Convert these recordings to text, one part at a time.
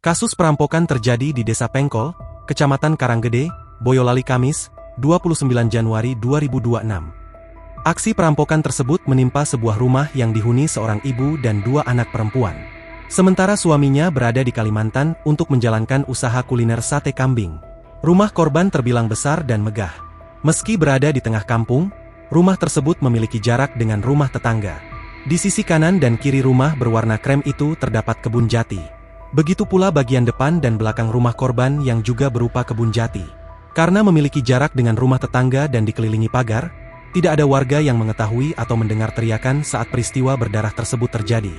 Kasus perampokan terjadi di Desa Pengkol, Kecamatan Karanggede, Boyolali Kamis, 29 Januari 2026. Aksi perampokan tersebut menimpa sebuah rumah yang dihuni seorang ibu dan dua anak perempuan. Sementara suaminya berada di Kalimantan untuk menjalankan usaha kuliner sate kambing. Rumah korban terbilang besar dan megah. Meski berada di tengah kampung, rumah tersebut memiliki jarak dengan rumah tetangga. Di sisi kanan dan kiri rumah berwarna krem itu terdapat kebun jati. Begitu pula bagian depan dan belakang rumah korban yang juga berupa kebun jati. Karena memiliki jarak dengan rumah tetangga dan dikelilingi pagar, tidak ada warga yang mengetahui atau mendengar teriakan saat peristiwa berdarah tersebut terjadi.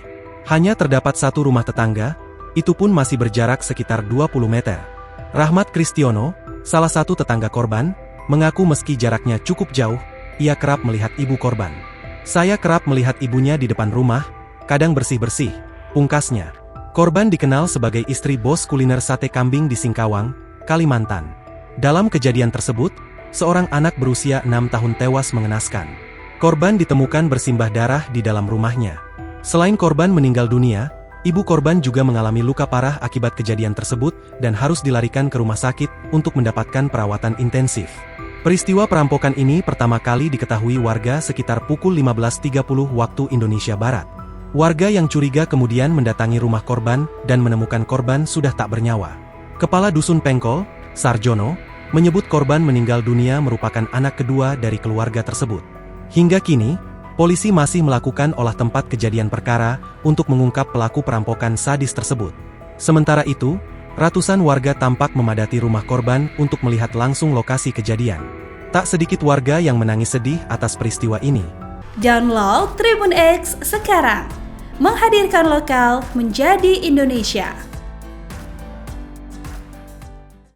Hanya terdapat satu rumah tetangga, itu pun masih berjarak sekitar 20 meter. Rahmat Kristiono, salah satu tetangga korban, mengaku meski jaraknya cukup jauh, ia kerap melihat ibu korban. Saya kerap melihat ibunya di depan rumah, kadang bersih-bersih, pungkasnya. Korban dikenal sebagai istri bos kuliner sate kambing di Singkawang, Kalimantan. Dalam kejadian tersebut, seorang anak berusia 6 tahun tewas mengenaskan. Korban ditemukan bersimbah darah di dalam rumahnya. Selain korban meninggal dunia, ibu korban juga mengalami luka parah akibat kejadian tersebut dan harus dilarikan ke rumah sakit untuk mendapatkan perawatan intensif. Peristiwa perampokan ini pertama kali diketahui warga sekitar pukul 15.30 waktu Indonesia Barat. Warga yang curiga kemudian mendatangi rumah korban dan menemukan korban sudah tak bernyawa. Kepala Dusun Pengkol, Sarjono, menyebut korban meninggal dunia merupakan anak kedua dari keluarga tersebut. Hingga kini, polisi masih melakukan olah tempat kejadian perkara untuk mengungkap pelaku perampokan sadis tersebut. Sementara itu, ratusan warga tampak memadati rumah korban untuk melihat langsung lokasi kejadian. Tak sedikit warga yang menangis sedih atas peristiwa ini. Download Tribun X sekarang, menghadirkan lokal menjadi Indonesia.